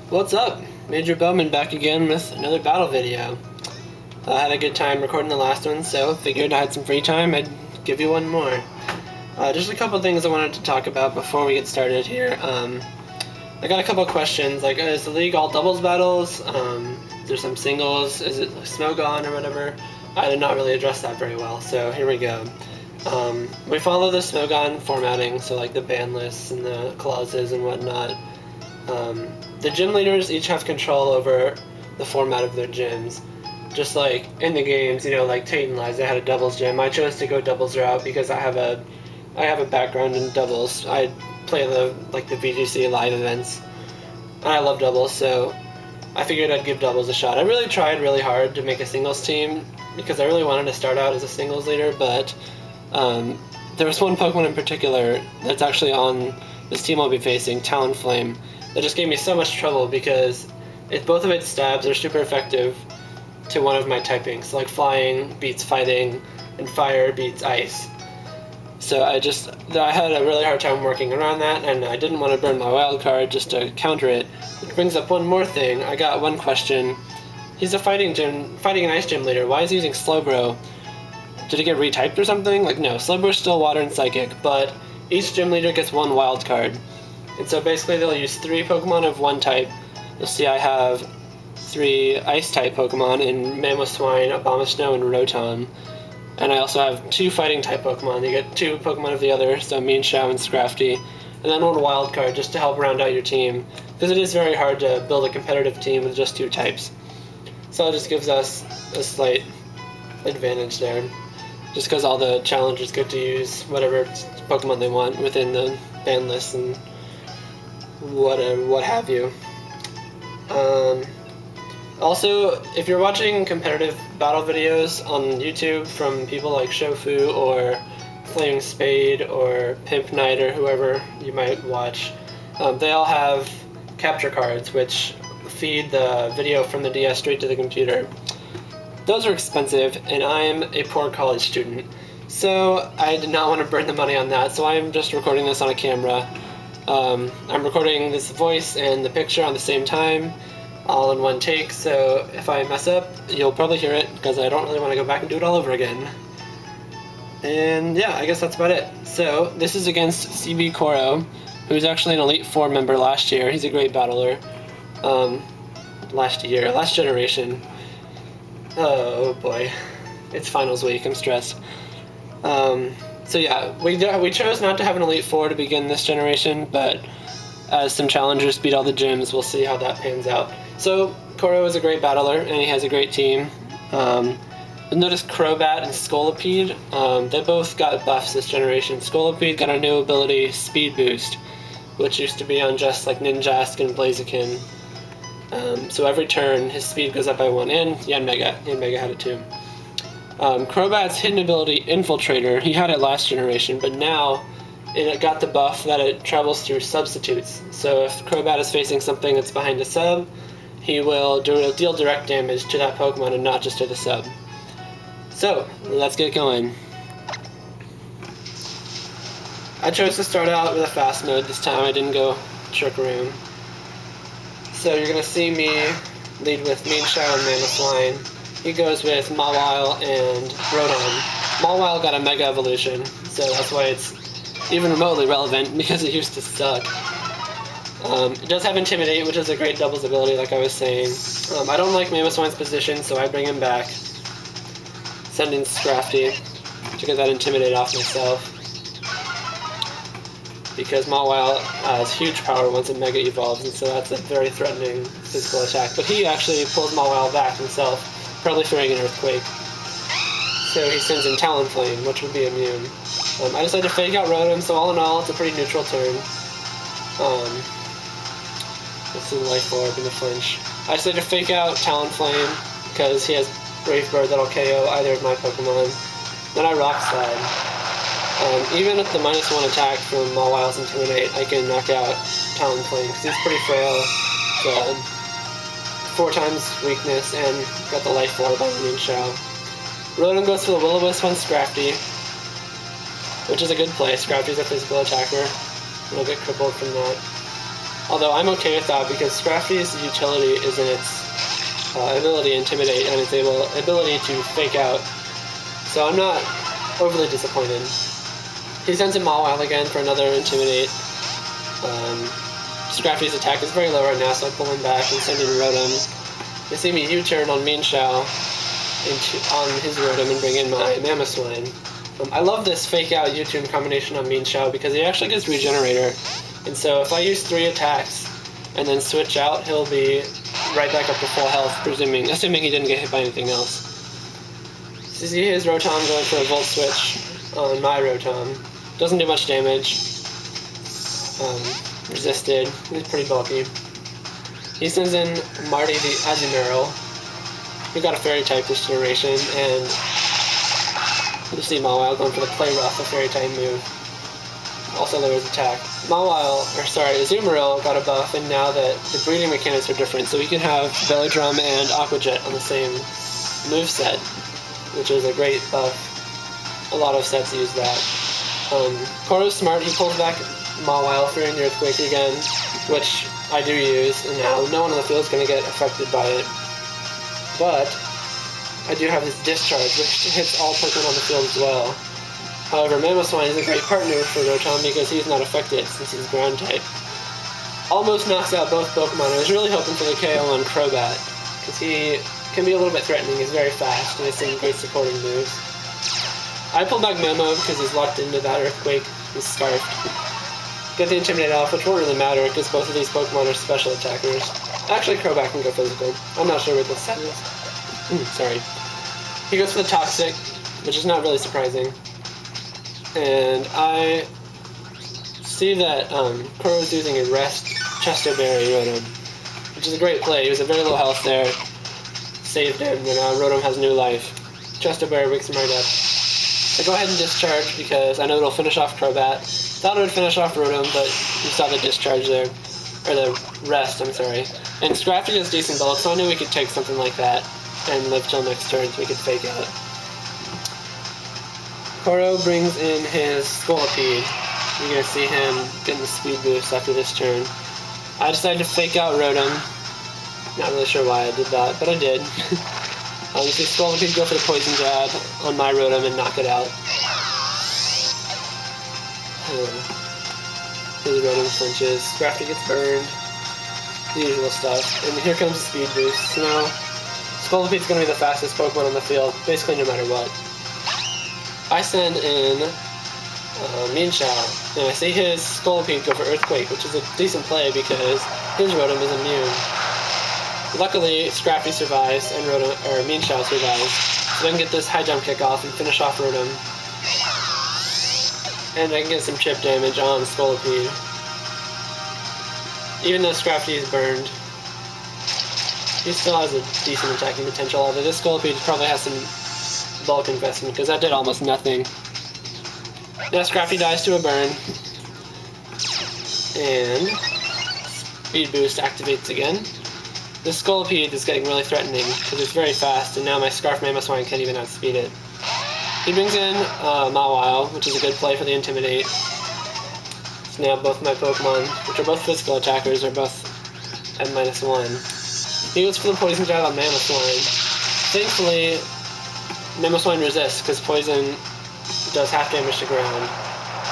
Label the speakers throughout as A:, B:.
A: What's up? MajorBowman back again with another battle video. I had a good time recording the last one, so figured I had some free time, I'd give you one more. Just a couple things I wanted to talk about before we get started here. I got a couple questions, like is the league all doubles battles? Is there some singles? Is it Smogon or whatever? I did not really address that very well, so here we go. We follow the Smogon formatting, so like the ban lists and the clauses and whatnot. The gym leaders each have control over the format of their gyms. Just like in the games, you know, like Tate and Liza had a doubles gym. I chose to go doubles route because I have a background in doubles. I play the VGC live events, and I love doubles, so I figured I'd give doubles a shot. I really tried really hard to make a singles team because I really wanted to start out as a singles leader, but there was one Pokemon in particular that's actually on this team I'll be facing, Talonflame, that just gave me so much trouble because both of its stabs are super effective to one of my typings. Like flying beats fighting, and fire beats ice. So I had a really hard time working around that, and I didn't want to burn my wild card just to counter it. Which brings up one more thing. I got one question. He's a fighting and ice gym leader. Why is he using Slowbro? Did it get retyped or something? Like, no, Slowbro's still water and psychic, but each gym leader gets one wild card. And so basically they'll use 3 Pokemon of one type. You'll see I have 3 ice-type Pokemon in Mamoswine, Abomasnow, and Rotom. And I also have 2 fighting-type Pokemon. You get 2 Pokemon of the other, so Meanshao and Scrafty. And then one wild card just to help round out your team, because it is very hard to build a competitive team with just 2 types. So it just gives us a slight advantage there. Just because all the challengers get to use whatever Pokemon they want within the ban list and what have you. Also, if you're watching competitive battle videos on YouTube from people like Shofu or Flaming Spade or Pimp Knight or whoever you might watch, they all have capture cards which feed the video from the DS straight to the computer. Those are expensive, and I'm a poor college student, so I did not want to burn the money on that, so I'm just recording this on a camera. I'm recording this voice and the picture on the same time, all in one take, so if I mess up, you'll probably hear it, because I don't really want to go back and do it all over again. And yeah, I guess that's about it. So, this is against cbcoro, who's actually an Elite Four member last year. He's a great battler. Last generation. Oh boy, it's finals week, I'm stressed. So yeah, we chose not to have an Elite Four to begin this generation, but as some challengers beat all the gyms, we'll see how that pans out. So, Koro is a great battler, and he has a great team. Notice Crobat and Scolipede, they both got buffs this generation. Scolipede got a new ability, Speed Boost, which used to be on just like Ninjask and Blaziken. So every turn, his speed goes up by 1, and Yanmega had it too. Crobat's hidden ability, Infiltrator, he had it last generation, but now it got the buff that it travels through substitutes. So if Crobat is facing something that's behind a sub, he will deal direct damage to that Pokemon and not just to the sub. So, let's get going. I chose to start out with a fast mode this time, I didn't go Trick Room. So you're going to see me lead with Meanshao and Mamoswine. He goes with Mawile and Rotom. Mawile got a Mega Evolution, so that's why it's even remotely relevant, because it used to suck. It does have Intimidate, which is a great doubles ability, like I was saying. I don't like Mamoswine's position, so I bring him back. Send in Scrafty to get that Intimidate off myself, because Mawile has huge power once it Mega Evolves, and so that's a very threatening physical attack. But he actually pulls Mawile back himself, probably throwing an Earthquake. So he sends in Talonflame, which would be immune. I decided to fake out Rotom, so all in all, it's a pretty neutral turn. Let's see the Life Orb in the flinch. I decided to fake out Talonflame, because he has Brave Bird that'll KO either of my Pokemon. Then I Rock Slide. Even with the -1 attack from Mawile's Intimidate, I can knock out Talonflame, because he's pretty frail. 4 times weakness, and got the Life Orb on Meanshao. Rotom goes for the Will-O-Wisp on Scrafty, which is a good play. Scrafty's a physical attacker. He'll get crippled from that. Although I'm okay with that because Scrafty's utility is in its ability to intimidate and its ability to fake out. So I'm not overly disappointed. He sends in Mawile again for another intimidate. Scrafty's attack is very low right now, so I pull him back and send in Rotom. You see me U-turn on Meanshao on his Rotom and bring in my Mamoswine. I love this fake out U-turn combination on Meanshao because he actually gets Regenerator. And so if I use 3 attacks and then switch out, he'll be right back up to full health, assuming he didn't get hit by anything else. So you see his Rotom going for a Volt Switch on my Rotom. Doesn't do much damage. Resisted. He's pretty bulky. He sends in Marty the Azumarill. We got a Fairy type this generation, and you see Mawile going for the Play Rough, a Fairy type move. Also lowers attack. Azumarill got a buff, and now that the breeding mechanics are different, so we can have Belly Drum and Aqua Jet on the same moveset, which is a great buff. A lot of sets use that. Koro's smart, he pulls back Mawile for an Earthquake again, which I do use, and now no one on the field is going to get affected by it. But I do have this Discharge, which hits all Pokemon on the field as well. However, Mamoswine is a great partner for Rotom because he's not affected since he's Ground type. Almost knocks out both Pokemon. I was really hoping for the KO on Crobat, because he can be a little bit threatening. He's very fast, and has some great supporting moves. I pulled back Memo because he's locked into that Earthquake. He's Scarfed. Get the Intimidate off, which won't really matter because both of these Pokemon are special attackers. Actually, Crobat can go physical. I'm not sure what this set is. Sorry. He goes for the Toxic, which is not really surprising. And I see that Koro's using a Rest Chesto Berry Rotom, which is a great play. He was at very low health there. Saved him, and now Rotom has new life. Chesto Berry wakes him right up. I go ahead and Discharge because I know it'll finish off Crobat. Thought it would finish off Rotom, but you saw the Discharge there. Or the Rest, I'm sorry. And Scrafty has decent bullet, so I knew we could take something like that and live till next turn so we could fake out. Koro brings in his Scolipede. You're going to see him getting the speed boost after this turn. I decided to fake out Rotom. Not really sure why I did that, but I did. You see Scolipede go for the Poison Jab on my Rotom and knock it out. His Rotom flinches. Scrafty gets burned. The usual stuff. And here comes the speed boost. So now Scolipede's going to be the fastest Pokemon on the field, basically no matter what. I send in Meanshao, and I see his Scolipede go for Earthquake, which is a decent play because his Rotom is immune. Luckily, Scrafty survives and Meanshao survives, so I can get this high jump kick off and finish off Rotom. And I can get some chip damage on Scolipede. Even though Scrafty is burned, he still has a decent attacking potential, although this Scolipede probably has some bulk investment, because that did almost nothing. Now Scrafty dies to a burn. And Speed Boost activates again. This Scolipede is getting really threatening, because it's very fast, and now my Scarf Mamoswine can't even outspeed it. He brings in Mawile, which is a good play for the Intimidate. So now both my Pokemon, which are both physical attackers, are both at -1. He goes for the Poison Jab on Mamoswine. Thankfully, Mamoswine resists, because Poison does half damage to ground.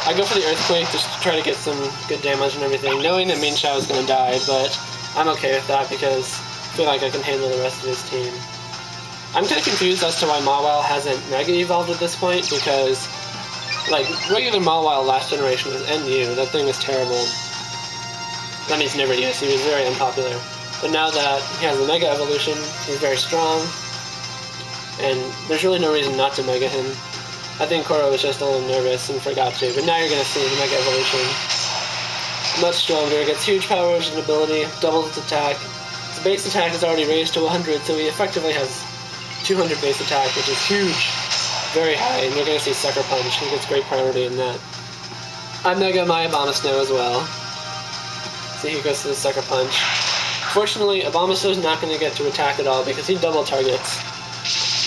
A: I go for the Earthquake just to try to get some good damage and everything, knowing that Meanshao is going to die, but I'm okay with that because I feel like I can handle the rest of his team. I'm kind of confused as to why Mawile hasn't Mega Evolved at this point, because, like, regular Mawile last generation was NU, that thing was terrible. That means never used, he was very unpopular. But now that he has the Mega Evolution, he's very strong, and there's really no reason not to Mega him. I think Koro was just a little nervous and forgot to, but now you're going to see the Mega Evolution. Much stronger, gets huge powers and ability, doubles its attack. His base attack is already raised to 100, so he effectively has 200 base attack, which is huge, very high, and you're going to see Sucker Punch. He gets great priority in that. I Mega my Abomasnow as well. See, he goes to the Sucker Punch. Fortunately, Abomasnow is not going to get to attack at all because he double targets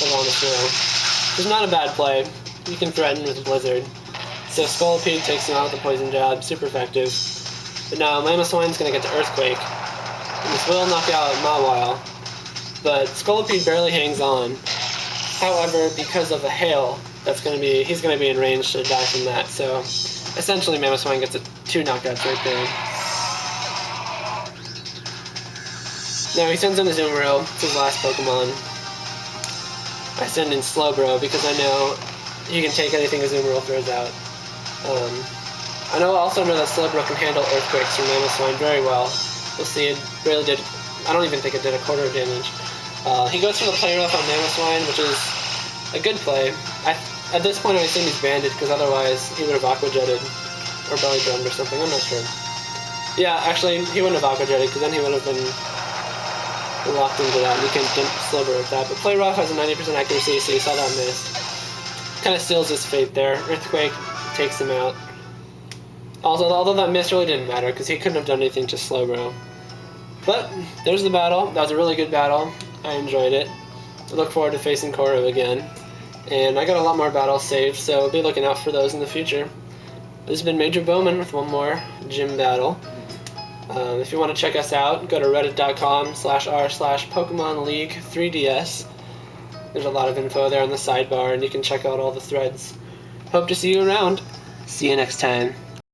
A: Abomasnow. Which is not a bad play. You can threaten with Blizzard. So Scolipede takes him out with the Poison Jab, super effective. But now Mamoswine's going to get to Earthquake, and this will knock out Mawile. But Scolipede barely hangs on. However, because of the hail, he's going to be in range to die from that. So essentially, Mamoswine gets 2 knockouts right there. Now he sends in the Azumarill. It's his last Pokemon. I send in Slowbro because I know he can take anything Azumarill throws out. I also know that Slowbro can handle Earthquakes from Mamoswine very well. You'll see it really did. I don't even think it did a quarter of damage. He goes for the Play Rough on Mamoswine, which is a good play. At this point, I assume he's banded because otherwise he would have Aqua Jetted or Belly Drummed or something. I'm not sure. Yeah, actually, he wouldn't have Aqua Jetted because then he would have been locked into that, and you can Slowbro with that. But Play Rough has a 90% accuracy, so you saw that missed. Kind of seals his fate there. Earthquake takes him out. Although that miss really didn't matter, because he couldn't have done anything to Slowbro. But there's the battle. That was a really good battle. I enjoyed it. I look forward to facing Koro again. And I got a lot more battles saved, so be looking out for those in the future. This has been MajorBowman with one more gym battle. If you want to check us out, go to reddit.com/r/PokemonLeagueDS. There's a lot of info there on the sidebar, and you can check out all the threads. Hope to see you around. See you next time.